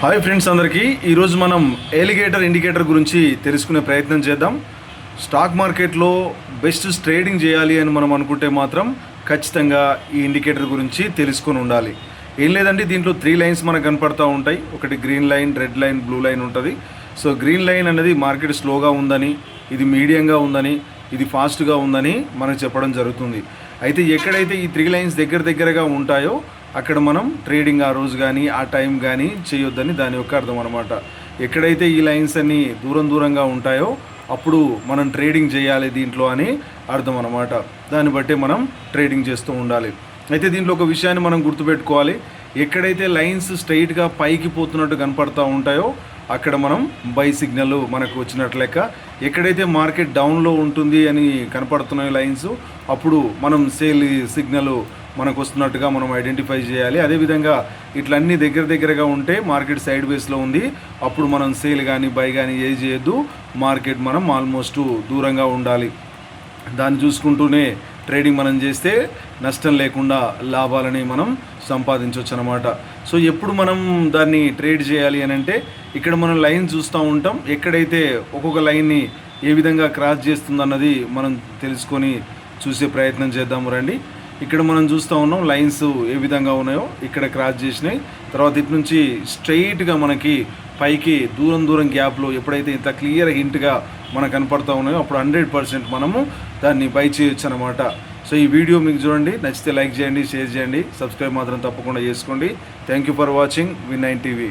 Hi friends అందరికీ ఈరోజు మనం ఎలిగేటర్ ఇండికేటర్ గురించి తెలుసుకునే ప్రయత్నం చేద్దాం. స్టాక్ మార్కెట్లో బెస్ట్ ట్రేడింగ్ చేయాలి అని మనం అనుకుంటే మాత్రం ఖచ్చితంగా ఈ ఇండికేటర్ గురించి తెలుసుకొని ఉండాలి. ఏం లేదండి, దీంట్లో 3 లైన్స్ మనకు కనపడతా ఉంటాయి. ఒకటి green line, red line, blue line ఉంటుంది. సో గ్రీన్ లైన్ అనేది మార్కెట్ స్లోగా ఉందని, ఇది మీడియంగా ఉందని, ఇది ఫాస్ట్గా ఉందని మనకు చెప్పడం జరుగుతుంది. అయితే ఎక్కడైతే ఈ 3 లైన్స్ దగ్గరగా ఉంటాయో అక్కడ మనం ట్రేడింగ్ ఆ రోజు కానీ ఆ టైం కానీ చేయొద్దని దాని యొక్క అర్థం అనమాట. ఎక్కడైతే ఈ లైన్స్ అన్నీ దూరంగా ఉంటాయో అప్పుడు మనం ట్రేడింగ్ చేయాలి దీంట్లో అని అర్థం అనమాట. దాన్ని బట్టి మనం ట్రేడింగ్ చేస్తూ ఉండాలి. అయితే దీంట్లో ఒక విషయాన్ని మనం గుర్తుపెట్టుకోవాలి. ఎక్కడైతే లైన్స్ స్ట్రైట్గా పైకి పోతున్నట్టు కనపడతా ఉంటాయో అక్కడ మనం బై సిగ్నల్ మనకు వచ్చినట్లు లెక్క. ఎక్కడైతే మార్కెట్ డౌన్లో ఉంటుంది అని కనపడుతున్నాయి లైన్స్, అప్పుడు మనం సేల్ సిగ్నల్ మనకు వస్తున్నట్టుగా మనం ఐడెంటిఫై చేయాలి. అదేవిధంగా ఇట్లన్నీ దగ్గరగా ఉంటే మార్కెట్ సైడ్ వేస్లో ఉంది, అప్పుడు మనం సేల్ కానీ బై కానీ ఏది చేయొద్దు. మార్కెట్ మనం ఆల్మోస్ట్ దూరంగా ఉండాలి. దాన్ని చూసుకుంటూనే ట్రేడింగ్ మనం చేస్తే నష్టం లేకుండా లాభాలని మనం సంపాదించవచ్చు అనమాట. సో ఎప్పుడు మనం దాన్ని ట్రేడ్ చేయాలి అని అంటే ఇక్కడ మనం లైన్ చూస్తూ ఉంటాం. ఎక్కడైతే ఒక్కొక్క లైన్ని ఏ విధంగా క్రాస్ చేస్తుందన్నది మనం తెలుసుకొని చూసే ప్రయత్నం చేద్దాము రండి. ఇక్కడ మనం చూస్తూ ఉన్నాం లైన్స్ ఏ విధంగా ఉన్నాయో ఇక్కడ క్రాస్ చేసినాయి. తర్వాత ఇటు నుంచి స్ట్రైట్గా మనకి పైకి దూరం గ్యాప్లో ఎప్పుడైతే ఇంత క్లియర్ హింట్గా మనకు కనపడుతూ ఉన్నాయో అప్పుడు 100% మనము దాన్ని బై చేయొచ్చు అనమాట. సో ఈ వీడియో మీకు చూడండి, నచ్చితే లైక్ చేయండి, షేర్ చేయండి, సబ్స్క్రైబ్ మాత్రం తప్పకుండా చేసుకోండి. Thank you for watching V9 TV.